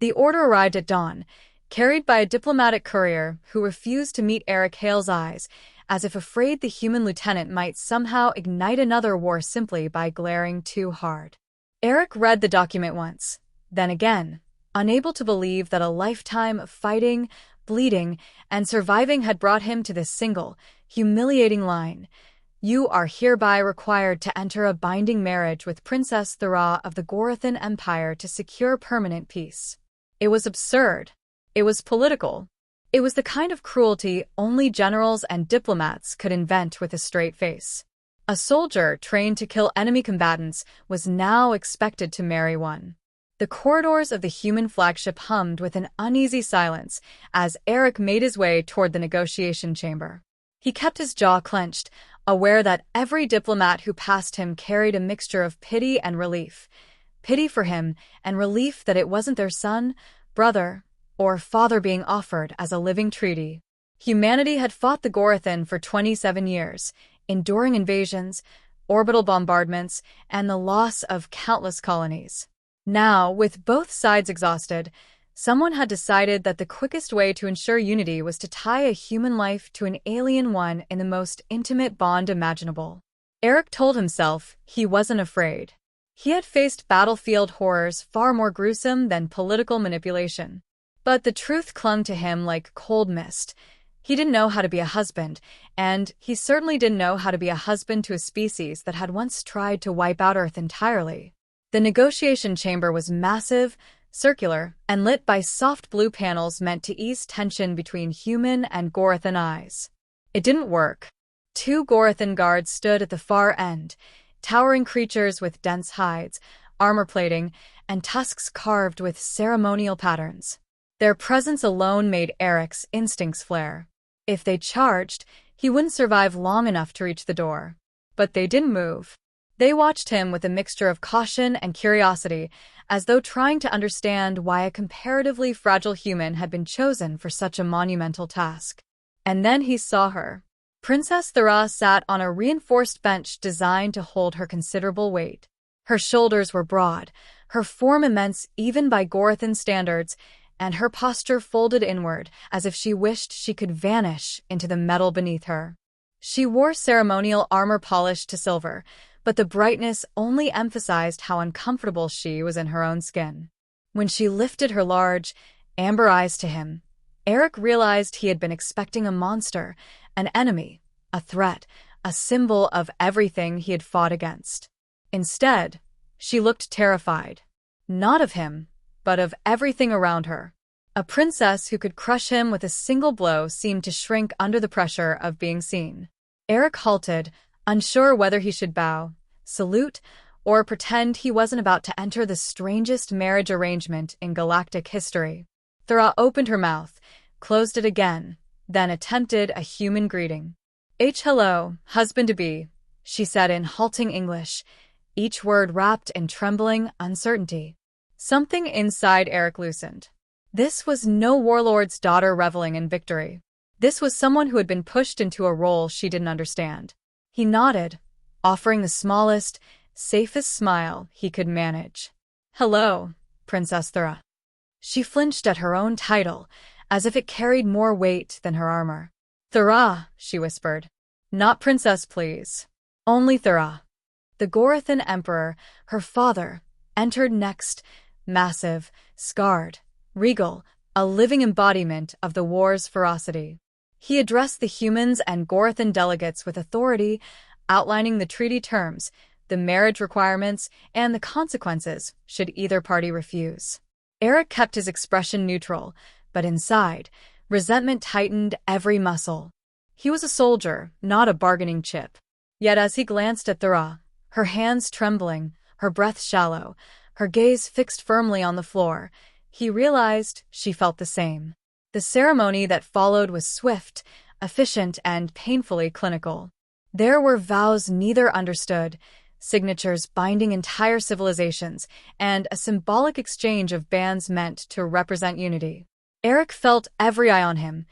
The order arrived at dawn, carried by a diplomatic courier who refused to meet Eric Hale's eyes, as if afraid the human lieutenant might somehow ignite another war simply by glaring too hard. Eric read the document once, then again, unable to believe that a lifetime of fighting, bleeding, and surviving had brought him to this single, humiliating line. You are hereby required to enter a binding marriage with Princess Thera of the Gorathan Empire to secure permanent peace. It was absurd. It was political. It was the kind of cruelty only generals and diplomats could invent with a straight face. A soldier trained to kill enemy combatants was now expected to marry one. The corridors of the human flagship hummed with an uneasy silence as Eric made his way toward the negotiation chamber. He kept his jaw clenched, aware that every diplomat who passed him carried a mixture of pity and relief. Pity for him and relief that it wasn't their son, brother, or father being offered as a living treaty. Humanity had fought the Gorathan for 27 years, enduring invasions, orbital bombardments, and the loss of countless colonies. Now, with both sides exhausted, someone had decided that the quickest way to ensure unity was to tie a human life to an alien one in the most intimate bond imaginable. Eric told himself he wasn't afraid. He had faced battlefield horrors far more gruesome than political manipulation. But the truth clung to him like cold mist. He didn't know how to be a husband, and he certainly didn't know how to be a husband to a species that had once tried to wipe out Earth entirely. The negotiation chamber was massive, circular, and lit by soft blue panels meant to ease tension between human and Gorathan eyes. It didn't work. 2 Gorathan guards stood at the far end, towering creatures with dense hides, armor plating, and tusks carved with ceremonial patterns. Their presence alone made Eric's instincts flare. If they charged, he wouldn't survive long enough to reach the door. But they didn't move. They watched him with a mixture of caution and curiosity, as though trying to understand why a comparatively fragile human had been chosen for such a monumental task. And then he saw her. Princess Thera sat on a reinforced bench designed to hold her considerable weight. Her shoulders were broad, her form immense even by Gorathan standards, and her posture folded inward as if she wished she could vanish into the metal beneath her. She wore ceremonial armor polished to silver, but the brightness only emphasized how uncomfortable she was in her own skin. When she lifted her large, amber eyes to him, Eric realized he had been expecting a monster, an enemy, a threat, a symbol of everything he had fought against. Instead, she looked terrified. Not of him, but of everything around her. A princess who could crush him with a single blow seemed to shrink under the pressure of being seen. Eric halted, unsure whether he should bow, salute, or pretend he wasn't about to enter the strangest marriage arrangement in galactic history. Thera opened her mouth, closed it again, then attempted a human greeting. Hello, husband-to-be, she said in halting English, each word wrapped in trembling uncertainty. Something inside Eric loosened. This was no warlord's daughter reveling in victory. This was someone who had been pushed into a role she didn't understand. He nodded, offering the smallest, safest smile he could manage. Hello, Princess Thera. She flinched at her own title, as if it carried more weight than her armor. Thera, she whispered. Not princess, please. Only Thera. The Gorathan Emperor, her father, entered next, massive, scarred, regal, a living embodiment of the war's ferocity. He addressed the humans and Gorathan delegates with authority, outlining the treaty terms, the marriage requirements, and the consequences should either party refuse. Eric kept his expression neutral, but inside, resentment tightened every muscle. He was a soldier, not a bargaining chip. Yet as he glanced at Thera, her hands trembling, her breath shallow, her gaze fixed firmly on the floor, he realized she felt the same. The ceremony that followed was swift, efficient, and painfully clinical. There were vows neither understood, signatures binding entire civilizations, and a symbolic exchange of bands meant to represent unity. Eric felt every eye on him,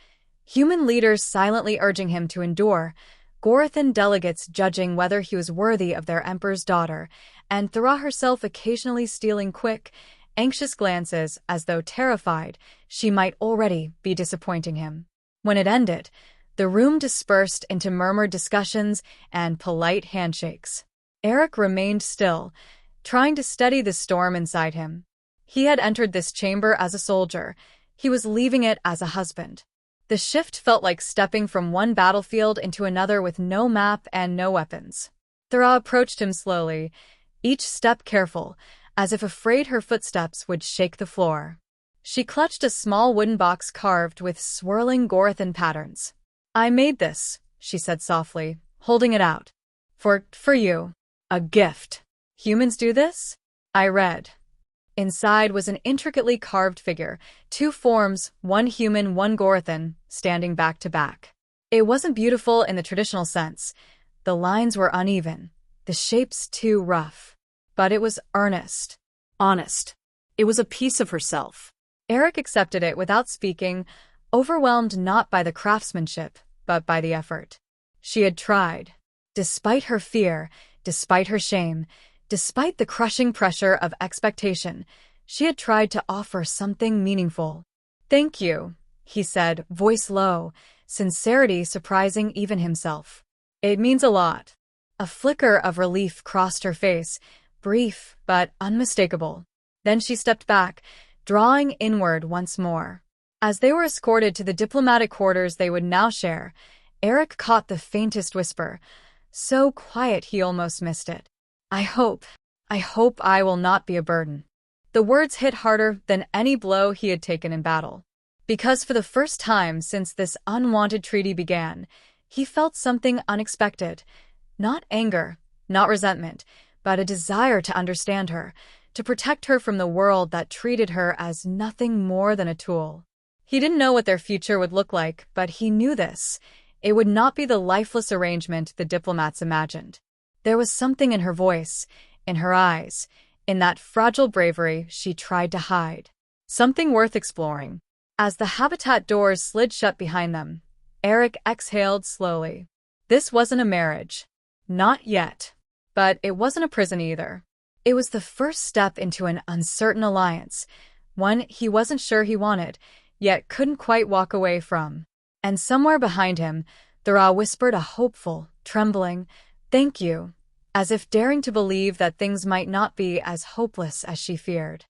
human leaders silently urging him to endure, Gorathan delegates judging whether he was worthy of their emperor's daughter, and Thera herself occasionally stealing quick, anxious glances as though terrified she might already be disappointing him. When it ended, the room dispersed into murmured discussions and polite handshakes. Eric remained still, trying to steady the storm inside him. He had entered this chamber as a soldier. He was leaving it as a husband. The shift felt like stepping from one battlefield into another with no map and no weapons. Thera approached him slowly, each step careful, as if afraid her footsteps would shake the floor. She clutched a small wooden box carved with swirling Gorathan patterns. "I made this," she said softly, holding it out. For you. A gift. "Humans do this?" I read. Inside was an intricately carved figure, two forms, one human, one Gorathan, standing back to back. It wasn't beautiful in the traditional sense. The lines were uneven, the shapes too rough. But it was earnest. Honest. It was a piece of herself. Eric accepted it without speaking, overwhelmed not by the craftsmanship, but by the effort. She had tried. Despite her fear, despite her shame, despite the crushing pressure of expectation, she had tried to offer something meaningful. "Thank you," he said, voice low, sincerity surprising even himself. "It means a lot." A flicker of relief crossed her face, brief but unmistakable. Then she stepped back, drawing inward once more. As they were escorted to the diplomatic quarters they would now share, Eric caught the faintest whisper, so quiet he almost missed it. I hope I will not be a burden." The words hit harder than any blow he had taken in battle. Because for the first time since this unwanted treaty began, he felt something unexpected. Not anger, not resentment, but a desire to understand her, to protect her from the world that treated her as nothing more than a tool. He didn't know what their future would look like, but he knew this. It would not be the lifeless arrangement the diplomats imagined. There was something in her voice, in her eyes, in that fragile bravery she tried to hide. Something worth exploring. As the habitat doors slid shut behind them, Eric exhaled slowly. This wasn't a marriage. Not yet. But it wasn't a prison either. It was the first step into an uncertain alliance, one he wasn't sure he wanted, yet couldn't quite walk away from. And somewhere behind him, Thera whispered a hopeful, trembling, "Thank you," as if daring to believe that things might not be as hopeless as she feared.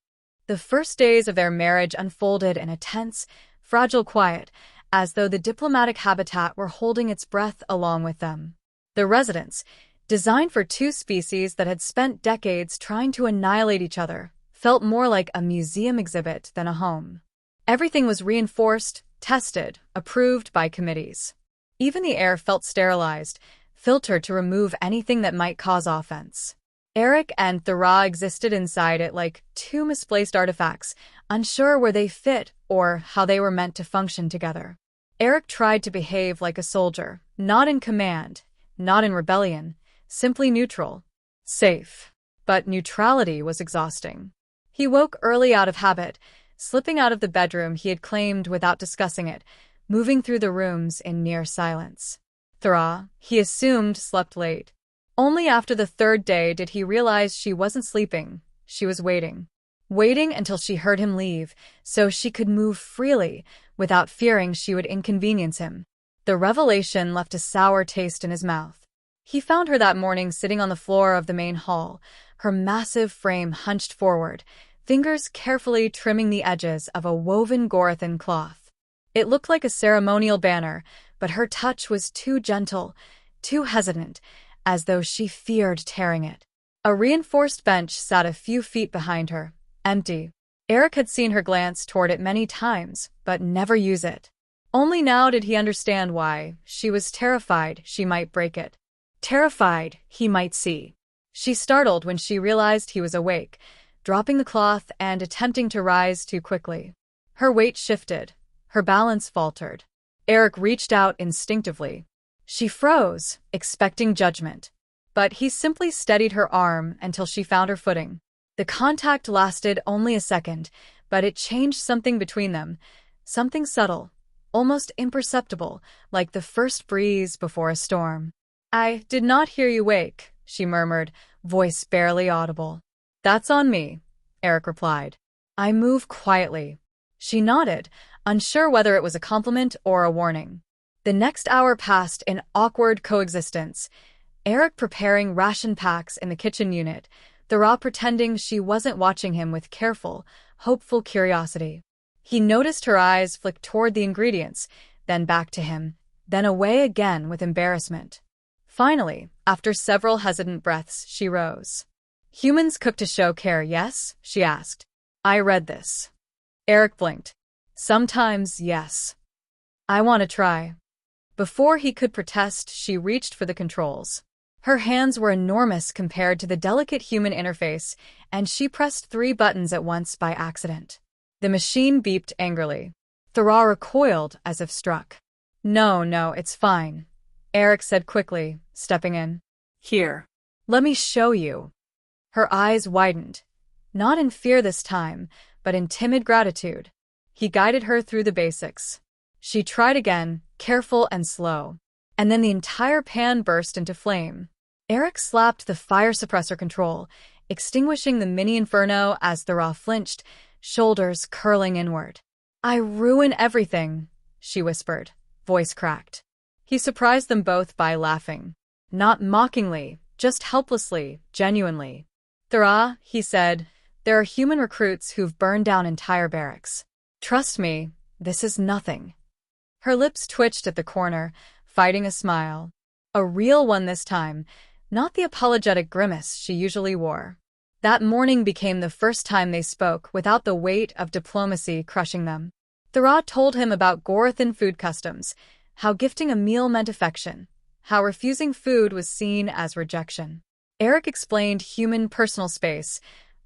The first days of their marriage unfolded in a tense, fragile quiet, as though the diplomatic habitat were holding its breath along with them. The residence, designed for two species that had spent decades trying to annihilate each other, felt more like a museum exhibit than a home. Everything was reinforced, tested, approved by committees. Even the air felt sterilized, filtered to remove anything that might cause offense. Eric and Thera existed inside it like two misplaced artifacts, unsure where they fit or how they were meant to function together. Eric tried to behave like a soldier, not in command, not in rebellion, simply neutral. Safe. But neutrality was exhausting. He woke early out of habit, slipping out of the bedroom he had claimed without discussing it, moving through the rooms in near silence. Thera, he assumed, slept late. Only after the third day did he realize she wasn't sleeping. She was waiting. Waiting until she heard him leave, so she could move freely, without fearing she would inconvenience him. The revelation left a sour taste in his mouth. He found her that morning sitting on the floor of the main hall, her massive frame hunched forward, fingers carefully trimming the edges of a woven Gorathan cloth. It looked like a ceremonial banner, but her touch was too gentle, too hesitant, as though she feared tearing it. A reinforced bench sat a few feet behind her, empty. Eric had seen her glance toward it many times, but never use it. Only now did he understand why. She was terrified she might break it. Terrified he might see. She startled when she realized he was awake, dropping the cloth and attempting to rise too quickly. Her weight shifted. Her balance faltered. Eric reached out instinctively. She froze, expecting judgment. But he simply steadied her arm until she found her footing. The contact lasted only a second, but it changed something between them. Something subtle, almost imperceptible, like the first breeze before a storm. "I did not hear you wake," she murmured, voice barely audible. "That's on me," Eric replied. I move quietly. She nodded, unsure whether it was a compliment or a warning. The next hour passed in awkward coexistence, Eric preparing ration packs in the kitchen unit, Thera pretending she wasn't watching him with careful, hopeful curiosity. He noticed her eyes flick toward the ingredients, then back to him, then away again with embarrassment. Finally, after several hesitant breaths, she rose. Humans cook to show care, yes? She asked. I read this. Eric blinked. Sometimes, yes. I want to try. Before he could protest, she reached for the controls. Her hands were enormous compared to the delicate human interface, and she pressed 3 buttons at once by accident. The machine beeped angrily. Thera recoiled as if struck. No, it's fine, Eric said quickly, stepping in. Here. Let me show you. Her eyes widened, not in fear this time, but in timid gratitude. He guided her through the basics. She tried again, careful and slow. And then the entire pan burst into flame. Eric slapped the fire suppressor control, extinguishing the mini inferno as Thera flinched, shoulders curling inward. I ruin everything, she whispered, voice cracked. He surprised them both by laughing. Not mockingly, just helplessly, genuinely. Thera, he said, there are human recruits who've burned down entire barracks. Trust me, this is nothing. Her lips twitched at the corner, fighting a smile. A real one this time, not the apologetic grimace she usually wore. That morning became the first time they spoke without the weight of diplomacy crushing them. Thera told him about Gorathan food customs, how gifting a meal meant affection, how refusing food was seen as rejection. Eric explained human personal space,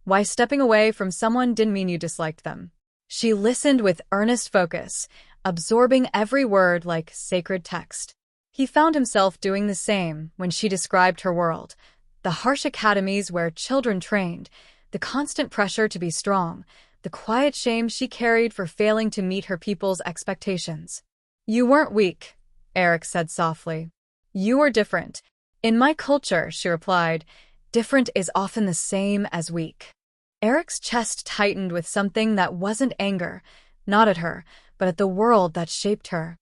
why stepping away from someone didn't mean you disliked them. She listened with earnest focus, absorbing every word like sacred text. He found himself doing the same when she described her world, the harsh academies where children trained, the constant pressure to be strong, the quiet shame she carried for failing to meet her people's expectations. You weren't weak, Eric said softly. You were different. In my culture, she replied, different is often the same as weak. Eric's chest tightened with something that wasn't anger, not at her, but at the world that shaped her.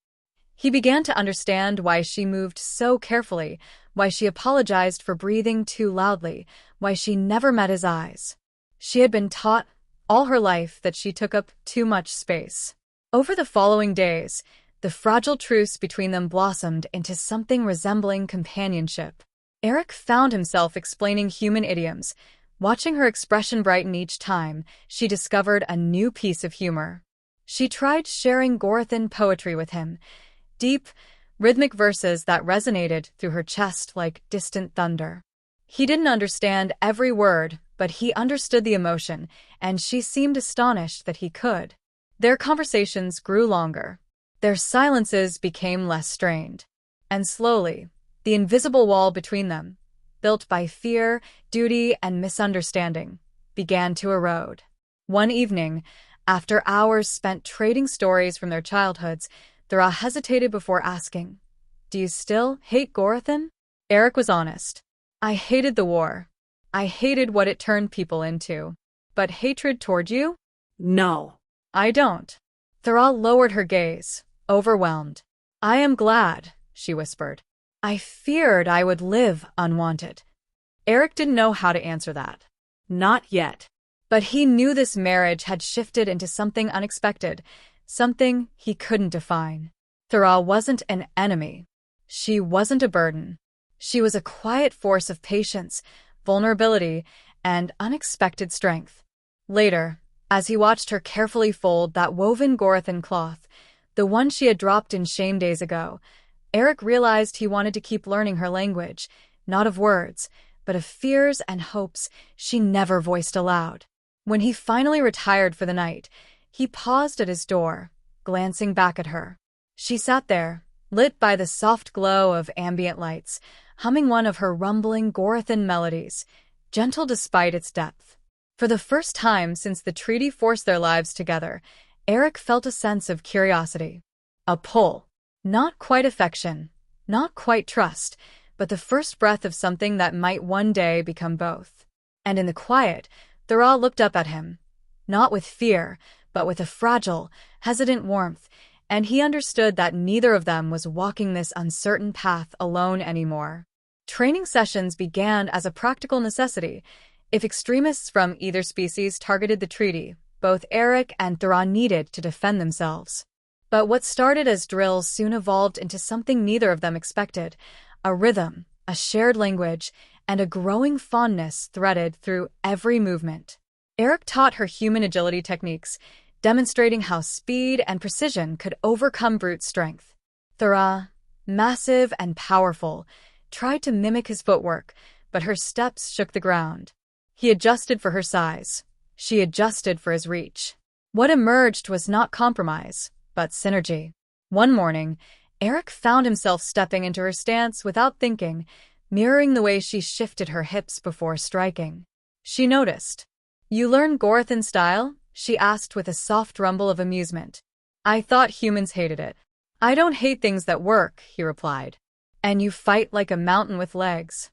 He began to understand why she moved so carefully, why she apologized for breathing too loudly, why she never met his eyes. She had been taught all her life that she took up too much space. Over the following days, the fragile truce between them blossomed into something resembling companionship. Eric found himself explaining human idioms. Watching her expression brighten each time, she discovered a new piece of humor. She tried sharing Gorathan poetry with him, deep, rhythmic verses that resonated through her chest like distant thunder. He didn't understand every word, but he understood the emotion, and she seemed astonished that he could. Their conversations grew longer. Their silences became less strained. And slowly, the invisible wall between them, built by fear, duty, and misunderstanding, began to erode. One evening, after hours spent trading stories from their childhoods, Thera hesitated before asking, Do you still hate Gorathan? Eric was honest. I hated the war. I hated what it turned people into. But hatred toward you? No. I don't. Thera lowered her gaze, overwhelmed. I am glad, she whispered. I feared I would live unwanted. Eric didn't know how to answer that. Not yet. But he knew this marriage had shifted into something unexpected, something he couldn't define. Thera wasn't an enemy. She wasn't a burden. She was a quiet force of patience, vulnerability, and unexpected strength. Later, as he watched her carefully fold that woven Gorathan cloth, the one she had dropped in shame days ago, Eric realized he wanted to keep learning her language, not of words, but of fears and hopes she never voiced aloud. When he finally retired for the night, he paused at his door, glancing back at her. She sat there, lit by the soft glow of ambient lights, humming one of her rumbling Gorathan melodies, gentle despite its depth. For the first time since the treaty forced their lives together, Eric felt a sense of curiosity. A pull. Not quite affection, not quite trust, but the first breath of something that might one day become both. And in the quiet, Thera looked up at him, not with fear, but with a fragile, hesitant warmth, and he understood that neither of them was walking this uncertain path alone anymore. Training sessions began as a practical necessity. If extremists from either species targeted the treaty, both Eric and Thera needed to defend themselves. But what started as drills soon evolved into something neither of them expected: a rhythm, a shared language, and a growing fondness threaded through every movement. Eric taught her human agility techniques, demonstrating how speed and precision could overcome brute strength. Thera, massive and powerful, tried to mimic his footwork, but her steps shook the ground. He adjusted for her size. She adjusted for his reach. What emerged was not compromise, but synergy. One morning, Eric found himself stepping into her stance without thinking, mirroring the way she shifted her hips before striking. She noticed. "You learn Gorathan style?" she asked with a soft rumble of amusement. "I thought humans hated it." "I don't hate things that work," he replied. "And you fight like a mountain with legs."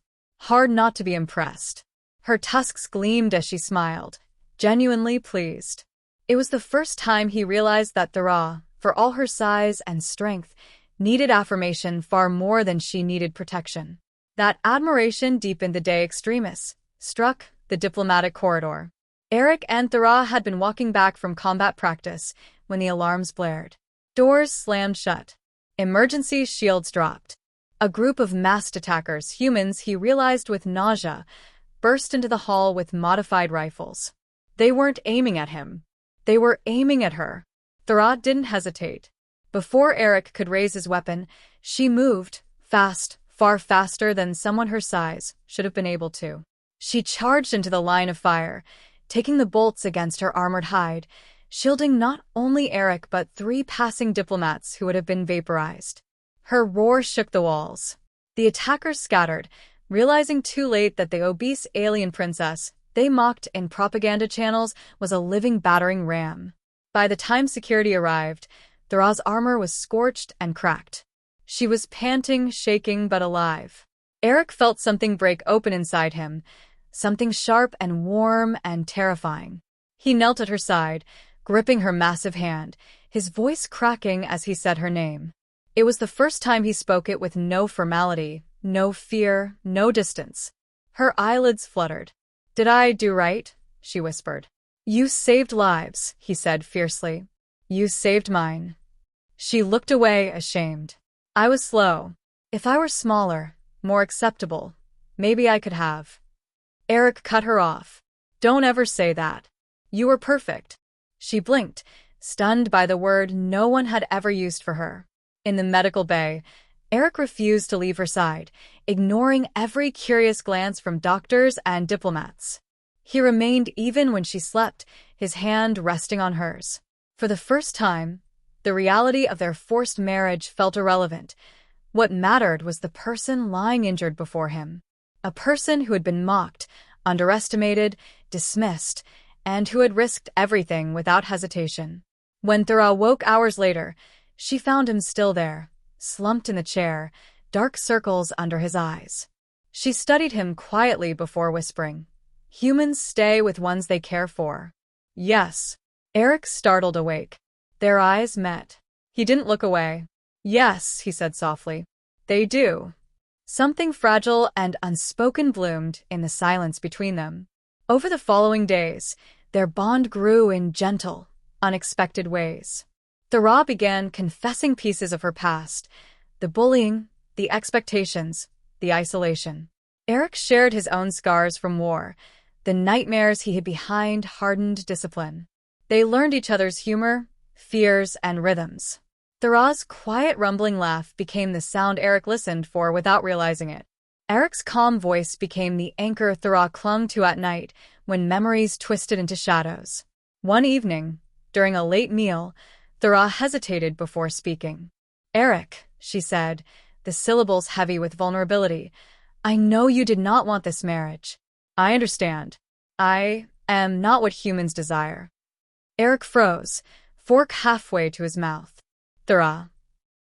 Hard not to be impressed. Her tusks gleamed as she smiled, genuinely pleased. It was the first time he realized that Thera, for all her size and strength, needed affirmation far more than she needed protection. That admiration deepened the day extremis struck the diplomatic corridor. Eric and Thera had been walking back from combat practice when the alarms blared. Doors slammed shut. Emergency shields dropped. A group of masked attackers, humans he realized with nausea, burst into the hall with modified rifles. They weren't aiming at him. They were aiming at her. Thera didn't hesitate. Before Eric could raise his weapon, she moved, fast, far faster than someone her size should have been able to. She charged into the line of fire, taking the bolts against her armored hide, shielding not only Eric but 3 passing diplomats who would have been vaporized. Her roar shook the walls. The attackers scattered, realizing too late that the obese alien princess they mocked in propaganda channels was a living battering ram. By the time security arrived, Thera's armor was scorched and cracked. She was panting, shaking, but alive. Eric felt something break open inside him, something sharp and warm and terrifying. He knelt at her side, gripping her massive hand, his voice cracking as he said her name. It was the first time he spoke it with no formality, no fear, no distance. Her eyelids fluttered. "Did I do right?" she whispered. "You saved lives," he said fiercely. "You saved mine." She looked away, ashamed. "I was slow. If I were smaller, more acceptable, maybe I could have." Eric cut her off. "Don't ever say that. You were perfect." She blinked, stunned by the word no one had ever used for her. In the medical bay, Eric refused to leave her side, ignoring every curious glance from doctors and diplomats. He remained even when she slept, his hand resting on hers. For the first time, the reality of their forced marriage felt irrelevant. What mattered was the person lying injured before him. A person who had been mocked, underestimated, dismissed, and who had risked everything without hesitation. When Thera woke hours later, she found him still there, slumped in the chair, dark circles under his eyes. She studied him quietly before whispering, "Humans stay with ones they care for." "Yes." Eric startled awake. Their eyes met. He didn't look away. "Yes," he said softly. "They do." Something fragile and unspoken bloomed in the silence between them. Over the following days, their bond grew in gentle, unexpected ways. Thera began confessing pieces of her past, the bullying, the expectations, the isolation. Eric shared his own scars from war, the nightmares he hid behind hardened discipline. They learned each other's humor, fears, and rhythms. Thera's quiet rumbling laugh became the sound Eric listened for without realizing it. Eric's calm voice became the anchor Thera clung to at night when memories twisted into shadows. One evening, during a late meal, Thera hesitated before speaking. "Eric," she said, the syllables heavy with vulnerability, "I know you did not want this marriage. I understand. I am not what humans desire." Eric froze, fork halfway to his mouth. "Thera."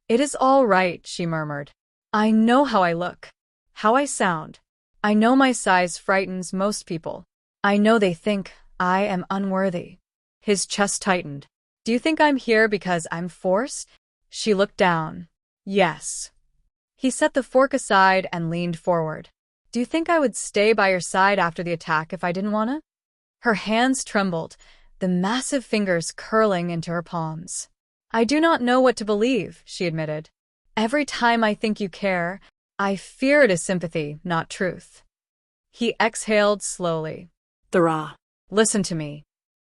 "It is all right," she murmured. "I know how I look, how I sound. I know my size frightens most people. I know they think I am unworthy. His chest tightened. Do you think I'm here because I'm forced? She looked down. Yes. He set the fork aside and leaned forward. Do you think I would stay by your side after the attack if I didn't want to? Her hands trembled, the massive fingers curling into her palms. I do not know what to believe, she admitted. Every time I think you care, I fear it is sympathy, not truth. He exhaled slowly. Thera, listen to me.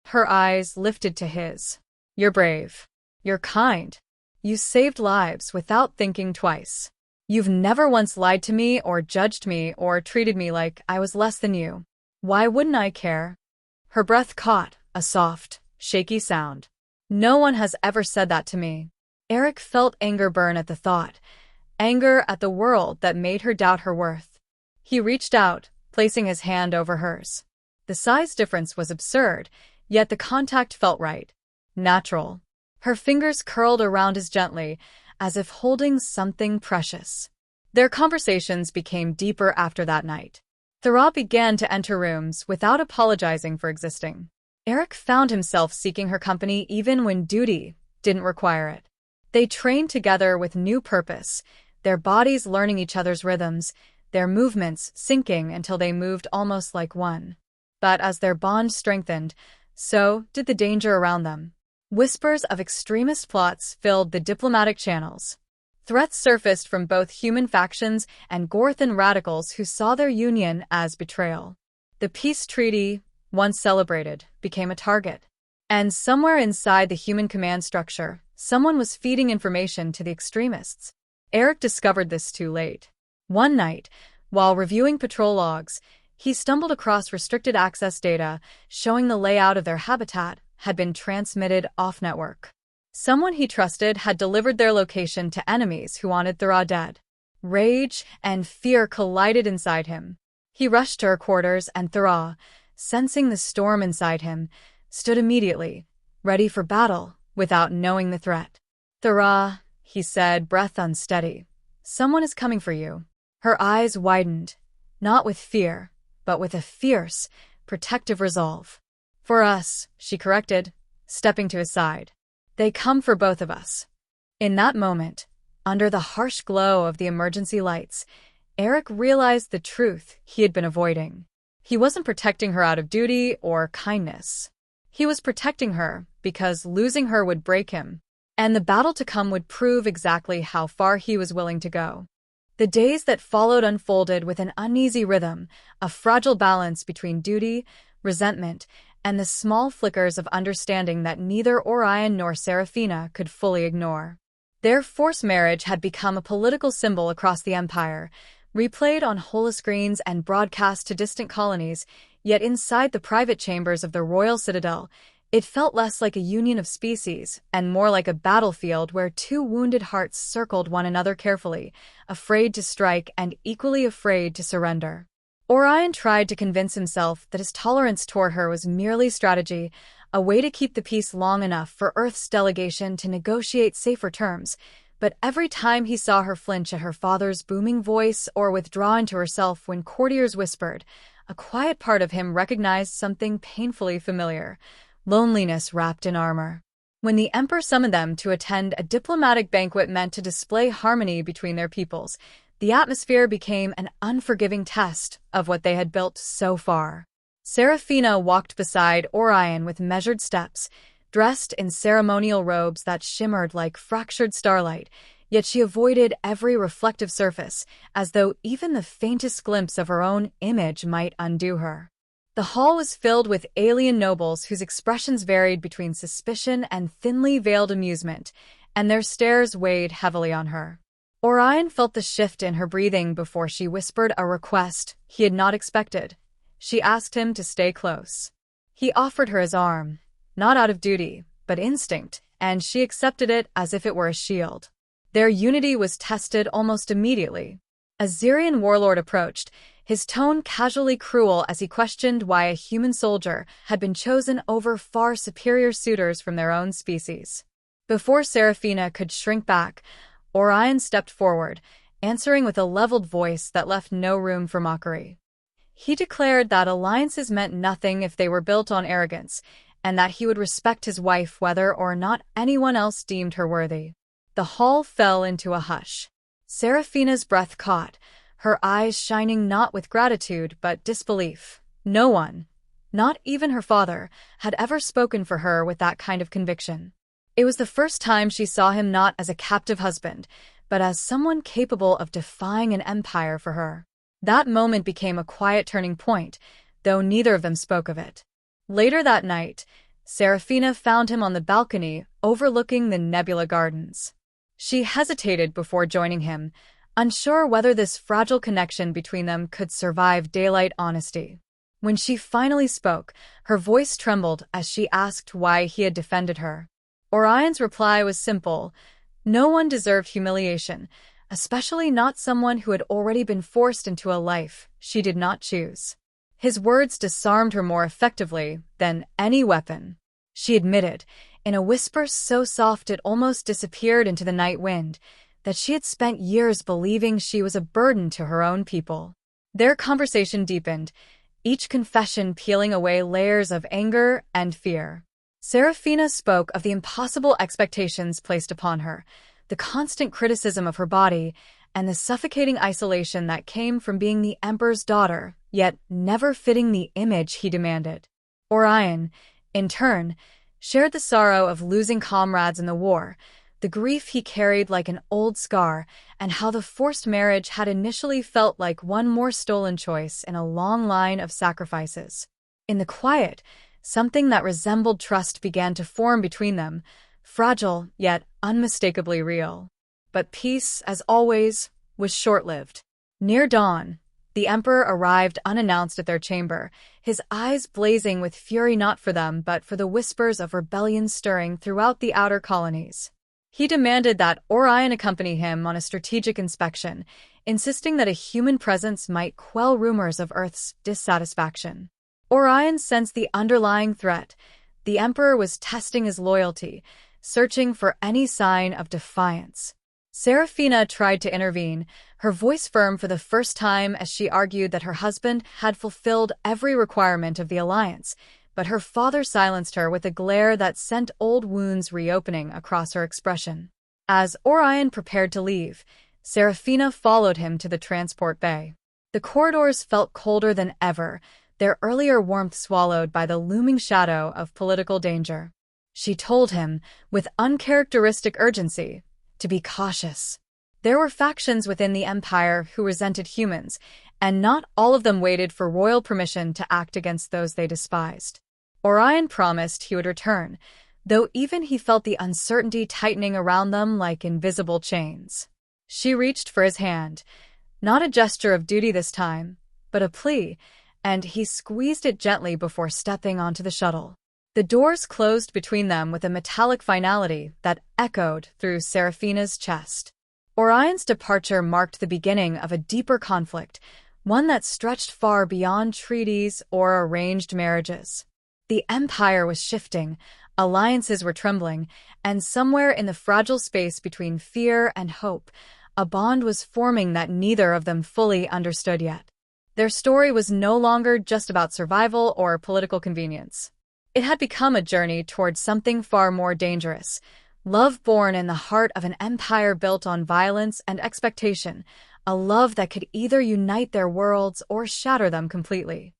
Her eyes lifted to his. You're brave. You're kind. You saved lives without thinking twice. You've never once lied to me or judged me or treated me like I was less than you. Why wouldn't I care? Her breath caught, a soft, shaky sound. No one has ever said that to me. Eric felt anger burn at the thought, anger at the world that made her doubt her worth. He reached out, placing his hand over hers. The size difference was absurd, yet the contact felt right. Natural. Her fingers curled around his gently, as if holding something precious. Their conversations became deeper after that night. Thera began to enter rooms without apologizing for existing. Eric found himself seeking her company even when duty didn't require it. They trained together with new purpose, their bodies learning each other's rhythms, their movements syncing until they moved almost like one. But as their bond strengthened, so did the danger around them. Whispers of extremist plots filled the diplomatic channels. Threats surfaced from both human factions and Gorthan radicals who saw their union as betrayal. The peace treaty, once celebrated, became a target. And somewhere inside the human command structure, someone was feeding information to the extremists. Eric discovered this too late. One night, while reviewing patrol logs, he stumbled across restricted access data showing the layout of their habitat had been transmitted off-network. Someone he trusted had delivered their location to enemies who wanted Thera dead. Rage and fear collided inside him. He rushed to her quarters and Thera, sensing the storm inside him, stood immediately, ready for battle, without knowing the threat. Thera, he said, breath unsteady. Someone is coming for you. Her eyes widened, not with fear, but with a fierce, protective resolve. For us, she corrected, stepping to his side. They come for both of us. In that moment, under the harsh glow of the emergency lights, Eric realized the truth he had been avoiding. He wasn't protecting her out of duty or kindness. He was protecting her because losing her would break him, and the battle to come would prove exactly how far he was willing to go. The days that followed unfolded with an uneasy rhythm, a fragile balance between duty, resentment, and the small flickers of understanding that neither Orion nor Seraphina could fully ignore. Their forced marriage had become a political symbol across the Empire, replayed on holoscreens and broadcast to distant colonies, yet inside the private chambers of the royal citadel, it felt less like a union of species and more like a battlefield where two wounded hearts circled one another carefully, afraid to strike and equally afraid to surrender. Orion tried to convince himself that his tolerance toward her was merely strategy, a way to keep the peace long enough for Earth's delegation to negotiate safer terms, but every time he saw her flinch at her father's booming voice or withdraw into herself when courtiers whispered, a quiet part of him recognized something painfully familiar: loneliness wrapped in armor. When the Emperor summoned them to attend a diplomatic banquet meant to display harmony between their peoples, the atmosphere became an unforgiving test of what they had built so far. Seraphina walked beside Orion with measured steps, dressed in ceremonial robes that shimmered like fractured starlight, yet she avoided every reflective surface, as though even the faintest glimpse of her own image might undo her. The hall was filled with alien nobles whose expressions varied between suspicion and thinly veiled amusement, and their stares weighed heavily on her. Orion felt the shift in her breathing before she whispered a request he had not expected. She asked him to stay close. He offered her his arm, not out of duty, but instinct, and she accepted it as if it were a shield. Their unity was tested almost immediately. A Xerian warlord approached, his tone casually cruel as he questioned why a human soldier had been chosen over far superior suitors from their own species. Before Seraphina could shrink back, Orion stepped forward, answering with a leveled voice that left no room for mockery. He declared that alliances meant nothing if they were built on arrogance, and that he would respect his wife whether or not anyone else deemed her worthy. The hall fell into a hush. Seraphina's breath caught, her eyes shining not with gratitude but disbelief. No one, not even her father, had ever spoken for her with that kind of conviction. It was the first time she saw him not as a captive husband, but as someone capable of defying an empire for her. That moment became a quiet turning point, though neither of them spoke of it. Later that night, Seraphina found him on the balcony overlooking the Nebula Gardens. She hesitated before joining him, unsure whether this fragile connection between them could survive daylight honesty. When she finally spoke, her voice trembled as she asked why he had defended her. Orion's reply was simple: no one deserved humiliation, especially not someone who had already been forced into a life she did not choose. His words disarmed her more effectively than any weapon. She admitted, in a whisper so soft it almost disappeared into the night wind, that she had spent years believing she was a burden to her own people. Their conversation deepened, each confession peeling away layers of anger and fear. Seraphina spoke of the impossible expectations placed upon her, the constant criticism of her body, and the suffocating isolation that came from being the Emperor's daughter, yet never fitting the image he demanded. Orion, in turn, shared the sorrow of losing comrades in the war, the grief he carried like an old scar, and how the forced marriage had initially felt like one more stolen choice in a long line of sacrifices. In the quiet, something that resembled trust began to form between them, fragile yet unmistakably real. But peace, as always, was short-lived. Near dawn, the Emperor arrived unannounced at their chamber, his eyes blazing with fury not for them but for the whispers of rebellion stirring throughout the outer colonies. He demanded that Orion accompany him on a strategic inspection, insisting that a human presence might quell rumors of Earth's dissatisfaction. Orion sensed the underlying threat. The Emperor was testing his loyalty, searching for any sign of defiance. Seraphina tried to intervene, her voice firm for the first time as she argued that her husband had fulfilled every requirement of the alliance, but her father silenced her with a glare that sent old wounds reopening across her expression. As Orion prepared to leave, Seraphina followed him to the transport bay. The corridors felt colder than ever, their earlier warmth swallowed by the looming shadow of political danger. She told him, with uncharacteristic urgency, to be cautious. There were factions within the Empire who resented humans, and not all of them waited for royal permission to act against those they despised. Orion promised he would return, though even he felt the uncertainty tightening around them like invisible chains. She reached for his hand, not a gesture of duty this time, but a plea, and he squeezed it gently before stepping onto the shuttle. The doors closed between them with a metallic finality that echoed through Seraphina's chest. Orion's departure marked the beginning of a deeper conflict, one that stretched far beyond treaties or arranged marriages. The Empire was shifting, alliances were trembling, and somewhere in the fragile space between fear and hope, a bond was forming that neither of them fully understood yet. Their story was no longer just about survival or political convenience. It had become a journey towards something far more dangerous, love born in the heart of an empire built on violence and expectation, a love that could either unite their worlds or shatter them completely.